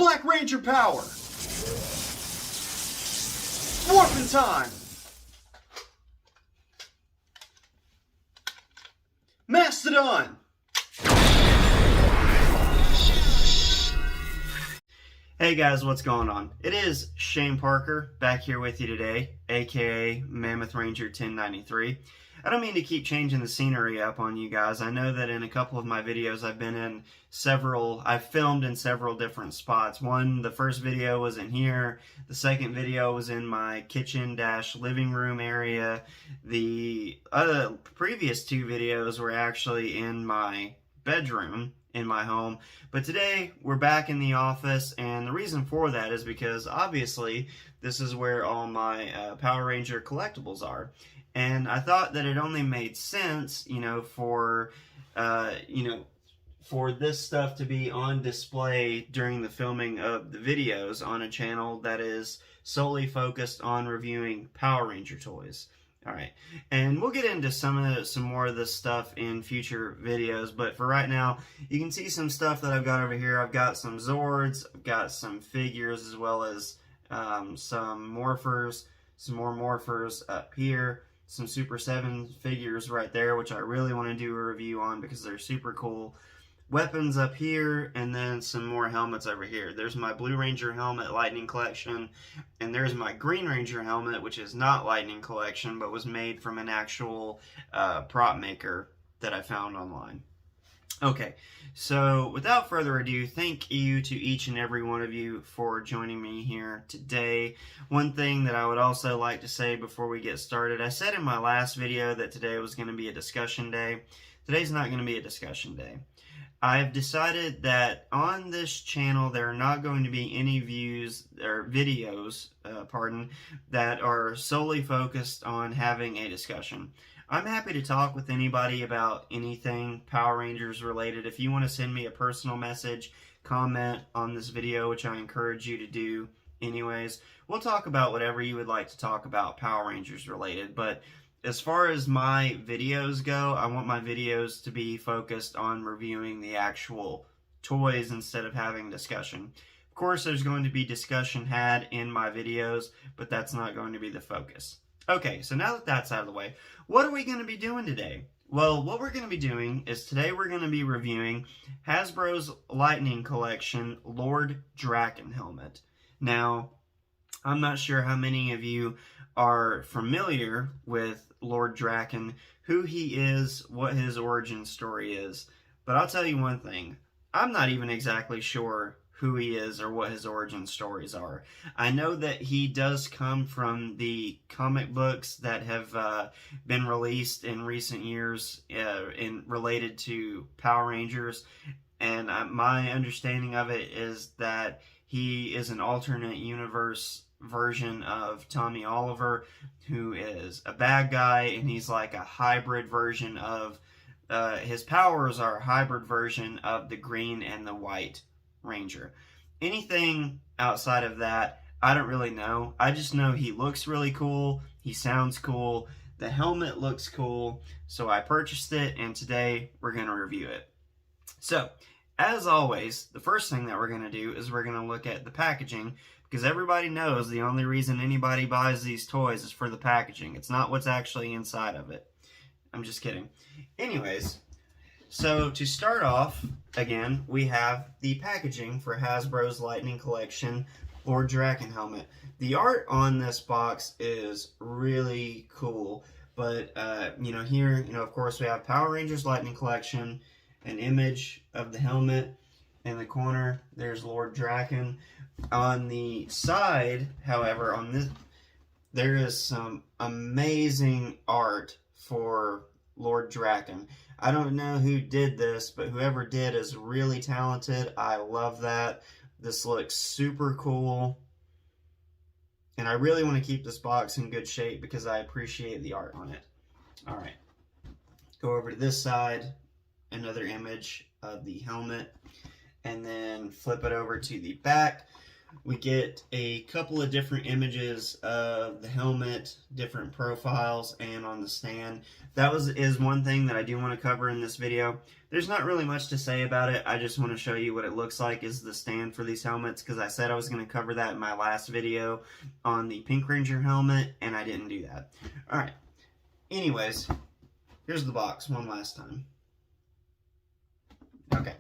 Black Ranger power! Warping time! Mastodon! Hey guys, what's going on? It is Shane Parker back here with you today, aka Mammoth Ranger 1093. I don't mean to keep changing the scenery up on you guys. I know that in a couple of my videos I've filmed in several different spots. The first video was in here. The second video was in my kitchen-living room area. The previous two videos were actually in my bedroom in my home. But today we're back in the office, and the reason for that is because obviously this is where all my Power Ranger collectibles are. And I thought that it only made sense, for this stuff to be on display during the filming of the videos on a channel that is solely focused on reviewing Power Ranger toys. Alright, and we'll get into some more of this stuff in future videos, but for right now, you can see some stuff that I've got over here. I've got some Zords, I've got some figures, as well as some morphers, some more morphers up here, some Super 7 figures right there, which I really want to do a review on because they're super cool. Weapons up here, and then some more helmets over here. There's my Blue Ranger helmet Lightning Collection, and there's my Green Ranger helmet, which is not Lightning Collection, but was made from an actual prop maker that I found online. Okay, so without further ado, thank you to each and every one of you for joining me here today. One thing that I would also like to say before we get started, I said in my last video that today was going to be a discussion day. Today's not going to be a discussion day. I've decided that on this channel there are not going to be any videos that are solely focused on having a discussion. I'm happy to talk with anybody about anything Power Rangers related. If you want to send me a personal message, comment on this video, which I encourage you to do anyways, we'll talk about whatever you would like to talk about Power Rangers related. But as far as my videos go, I want my videos to be focused on reviewing the actual toys instead of having discussion. Of course, there's going to be discussion had in my videos, but that's not going to be the focus. Okay, so now that that's out of the way, what are we going to be doing today? Well, what we're going to be doing is today we're going to be reviewing Hasbro's Lightning Collection Lord Drakkon helmet. Now, I'm not sure how many of you are familiar with Lord Drakkon, who he is, what his origin story is, but I'll tell you one thing, I'm not even exactly sure who he is or what his origin stories are. I know that he does come from the comic books that have been released in recent years related to Power Rangers, and my understanding of it is that he is an alternate universe version of Tommy Oliver, who is a bad guy, and he's like a hybrid version of his powers are a hybrid version of the Green and the White Ranger. Anything outside of that, I don't really know. I just know he looks really cool, he sounds cool, the helmet looks cool, so I purchased it, and today we're going to review it. So, as always, the first thing that we're going to do is we're going to look at the packaging, because everybody knows the only reason anybody buys these toys is for the packaging. It's not what's actually inside of it. I'm just kidding. Anyways, so to start off, again, we have the packaging for Hasbro's Lightning Collection Lord Drakkon helmet. The art on this box is really cool, but, here, of course, we have Power Rangers Lightning Collection, an image of the helmet. In the corner, there's Lord Drakkon. On the side, however, there is some amazing art for Lord Drakkon. I don't know who did this, but whoever did is really talented. I love that. This looks super cool. And I really want to keep this box in good shape because I appreciate the art on it. Alright. Go over to this side. Another image of the helmet. And then flip it over to the back. we get a couple of different images of the helmet, different profiles, and on the stand. That is one thing that I do want to cover in this video. There's not really much to say about it. I just want to show you what it looks like is the stand for these helmets, because I said I was going to cover that in my last video on the Pink Ranger helmet, and I didn't do that. Alright, anyways, here's the box one last time. Okay,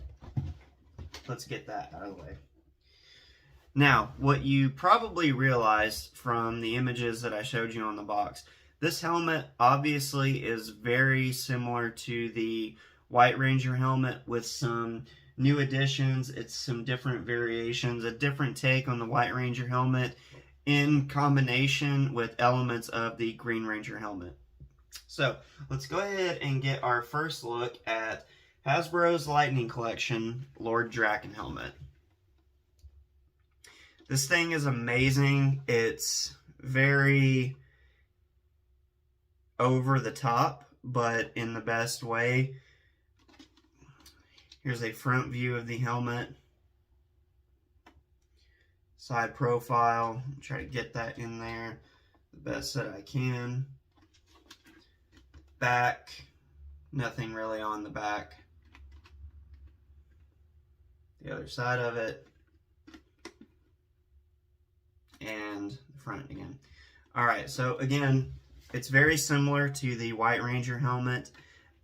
let's get that out of the way. Now, what you probably realized from the images that I showed you on the box, this helmet obviously is very similar to the White Ranger helmet with some new additions. It's some different variations, a different take on the White Ranger helmet in combination with elements of the Green Ranger helmet. So, let's go ahead and get our first look at Hasbro's Lightning Collection Lord Drakkon helmet. This thing is amazing. It's very over the top, but in the best way. Here's a front view of the helmet. Side profile. Try to get that in there the best that I can. Back. Nothing really on the back. The other side of it. And the front again. Alright, so again, it's very similar to the White Ranger helmet.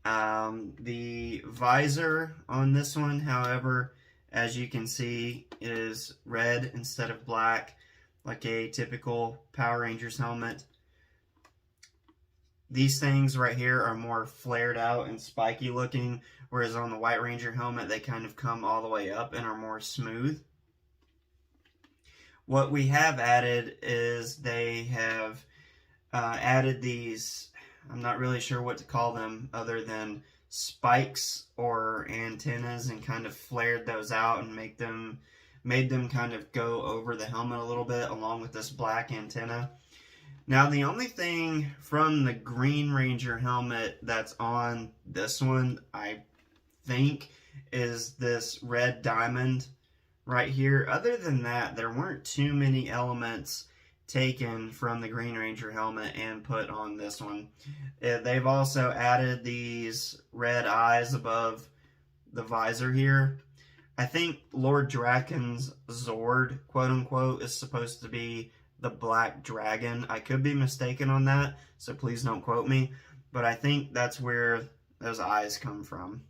The visor on this one, however, as you can see, is red instead of black, like a typical Power Rangers helmet. These things right here are more flared out and spiky looking, whereas on the White Ranger helmet, they kind of come all the way up and are more smooth. What we have added is they have added these, I'm not really sure what to call them other than spikes or antennas, and kind of flared those out and made them kind of go over the helmet a little bit along with this black antenna. Now the only thing from the Green Ranger helmet that's on this one, I think, is this red diamond right here. Other than that, there weren't too many elements taken from the Green Ranger helmet and put on this one. They've also added these red eyes above the visor here. I think Lord Drakkon's Zord, quote unquote, is supposed to be the Black Dragon. I could be mistaken on that, so please don't quote me, but I think that's where those eyes come from.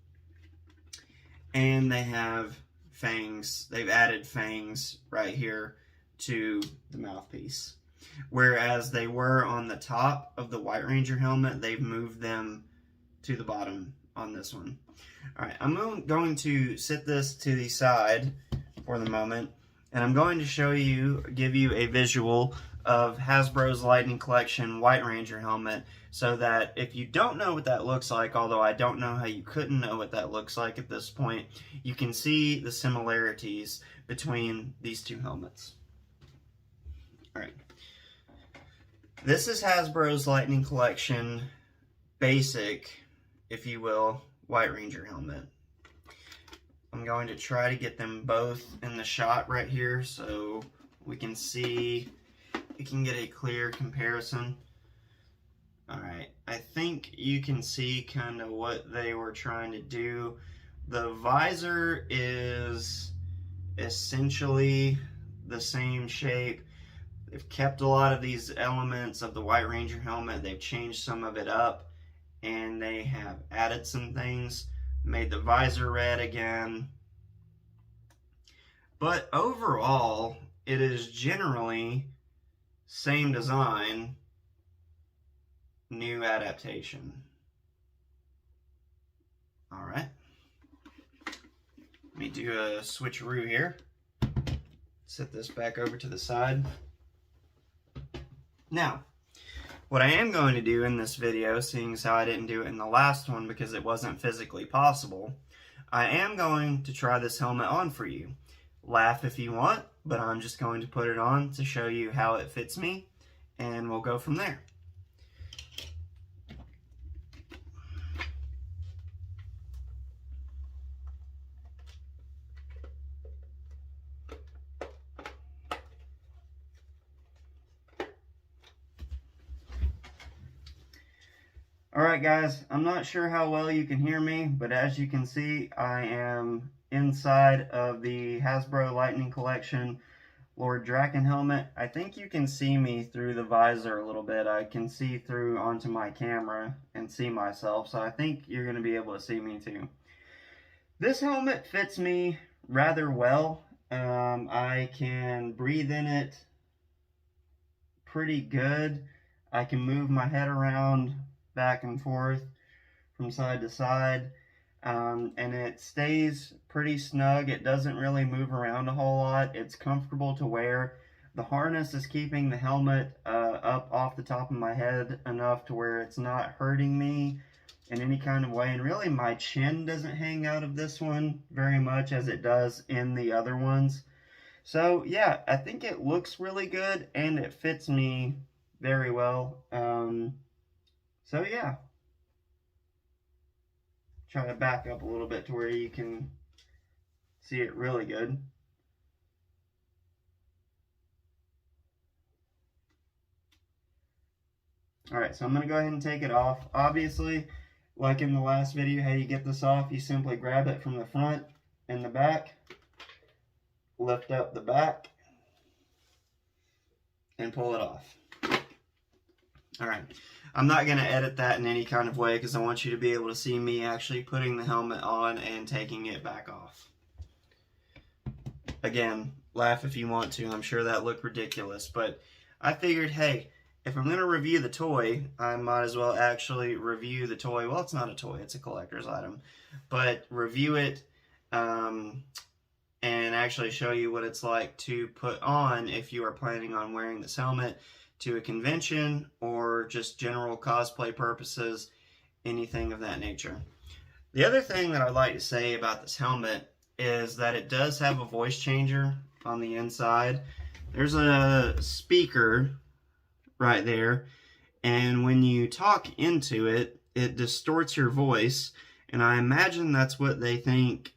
And they have fangs. They've added fangs right here to the mouthpiece. Whereas they were on the top of the White Ranger helmet, they've moved them to the bottom on this one. Alright, I'm going to sit this to the side for the moment, and I'm going to give you a visual of Hasbro's Lightning Collection White Ranger helmet, so that if you don't know what that looks like, although I don't know how you couldn't know what that looks like at this point, you can see the similarities between these two helmets. Alright. This is Hasbro's Lightning Collection basic, if you will, White Ranger helmet. I'm going to try to get them both in the shot right here so we can see, we can get a clear comparison. Alright, I think you can see kind of what they were trying to do. The visor is essentially the same shape. They've kept a lot of these elements of the White Ranger helmet. They've changed some of it up, and they have added some things. Made the visor red again. But overall, it is generally same design, new adaptation. Alright. Let me do a switcheroo here. Set this back over to the side. Now, what I am going to do in this video, seeing as how I didn't do it in the last one because it wasn't physically possible, I am going to try this helmet on for you. Laugh if you want, but I'm just going to put it on to show you how it fits me, and we'll go from there. Alright guys, I'm not sure how well you can hear me, but as you can see, I am inside of the Hasbro Lightning Collection Lord Drakkon helmet. I think you can see me through the visor a little bit. I can see through onto my camera and see myself, so I think you're going to be able to see me too. This helmet fits me rather well. I can breathe in it pretty good. I can move my head around back and forth from side to side, and it stays pretty snug. It doesn't really move around a whole lot. It's comfortable to wear. The harness is keeping the helmet up off the top of my head enough to where it's not hurting me in any kind of way, and really my chin doesn't hang out of this one very much as it does in the other ones. So yeah, I think it looks really good and it fits me very well. So yeah, try to back up a little bit to where you can see it really good. Alright, so I'm going to go ahead and take it off. Obviously, like in the last video, how you get this off, you simply grab it from the front and the back, lift up the back, and pull it off. Alright, I'm not going to edit that in any kind of way because I want you to be able to see me actually putting the helmet on and taking it back off. Again, laugh if you want to. I'm sure that looked ridiculous, but I figured, hey, if I'm going to review the toy, I might as well actually review the toy. Well, it's not a toy, it's a collector's item, but review it and actually show you what it's like to put on if you are planning on wearing this helmet to a convention or just general cosplay purposes, anything of that nature. The other thing that I'd like to say about this helmet is that it does have a voice changer on the inside. There's a speaker right there, and when you talk into it, it distorts your voice, and I imagine that's what they think,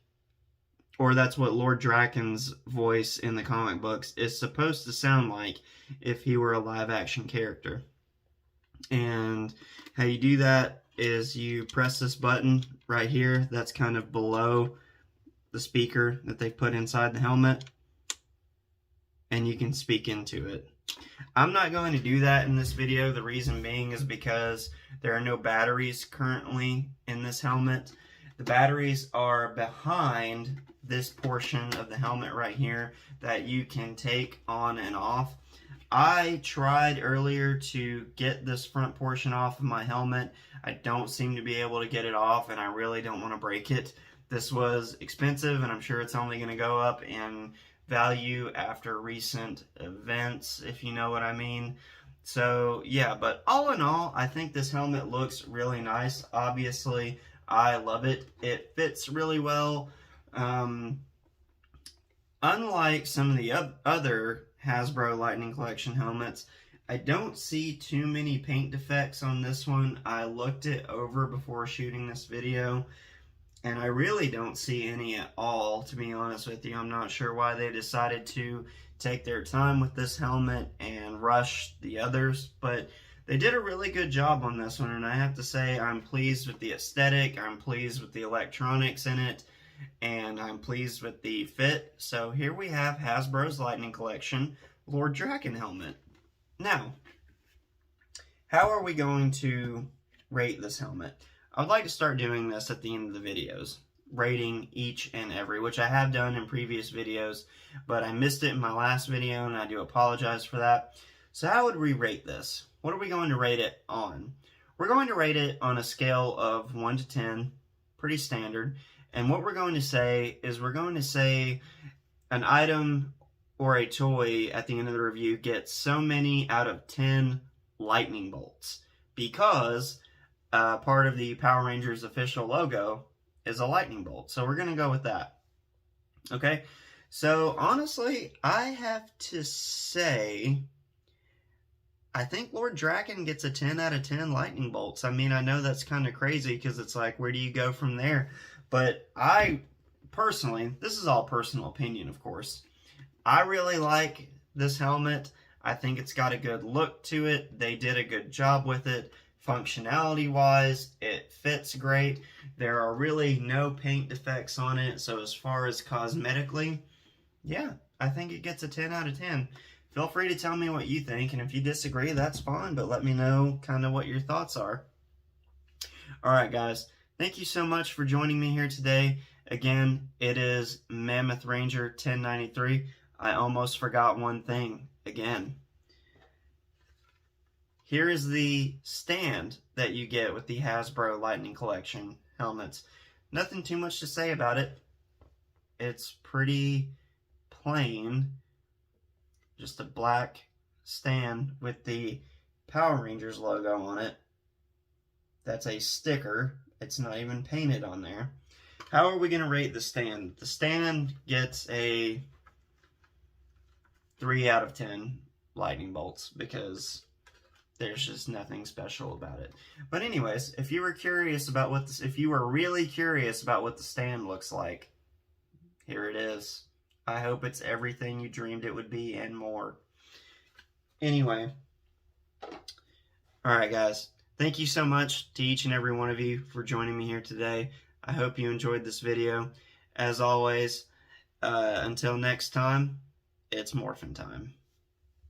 or that's what Lord Drakkon's voice in the comic books is supposed to sound like if he were a live-action character. And how you do that is you press this button right here that's kind of below the speaker that they put inside the helmet, and you can speak into it. I'm not going to do that in this video. The reason being is because there are no batteries currently in this helmet. The batteries are behind this portion of the helmet right here that you can take on and off. I tried earlier to get this front portion off of my helmet. I don't seem to be able to get it off, and I really don't want to break it. This was expensive, and I'm sure it's only going to go up in value after recent events, if you know what I mean. So yeah, but all in all, I think this helmet looks really nice. Obviously, I love it. It fits really well. Unlike some of the other Hasbro Lightning Collection helmets, I don't see too many paint defects on this one. I looked it over before shooting this video, and I really don't see any at all, to be honest with you. I'm not sure why they decided to take their time with this helmet and rush the others, but they did a really good job on this one, and I have to say I'm pleased with the aesthetic, I'm pleased with the electronics in it, and I'm pleased with the fit. So here we have Hasbro's Lightning Collection Lord Drakkon helmet. Now, how are we going to rate this helmet? I'd like to start doing this at the end of the videos, rating each and every, which I have done in previous videos, but I missed it in my last video, and I do apologize for that. So how would we rate this? What are we going to rate it on? We're going to rate it on a scale of 1 to 10, pretty standard, and what we're going to say is we're going to say an item or a toy at the end of the review gets so many out of 10 lightning bolts, because part of the Power Rangers official logo is a lightning bolt. So we're going to go with that. Okay? So honestly, I have to say, I think Lord Drakkon gets a 10 out of 10 lightning bolts. I mean, I know that's kind of crazy because it's like, where do you go from there? But I personally, this is all personal opinion, of course, I really like this helmet. I think it's got a good look to it. They did a good job with it. Functionality wise, it fits great. There are really no paint defects on it, so as far as cosmetically, yeah, I think it gets a 10 out of 10. Feel free to tell me what you think, and if you disagree, that's fine, but let me know kind of what your thoughts are. Alright guys, thank you so much for joining me here today. Again, it is Mammoth Ranger 1093. I almost forgot one thing again. Here is the stand that you get with the Hasbro Lightning Collection helmets. Nothing too much to say about it. It's pretty plain. Just a black stand with the Power Rangers logo on it. That's a sticker. It's not even painted on there. How are we going to rate the stand? The stand gets a 3 out of 10 lightning bolts because there's just nothing special about it. But anyways, if you were curious about what this, if you were really curious about what the stand looks like, here it is. I hope it's everything you dreamed it would be and more. Anyway, all right, guys. Thank you so much to each and every one of you for joining me here today. I hope you enjoyed this video. As always, until next time, it's morphin' time.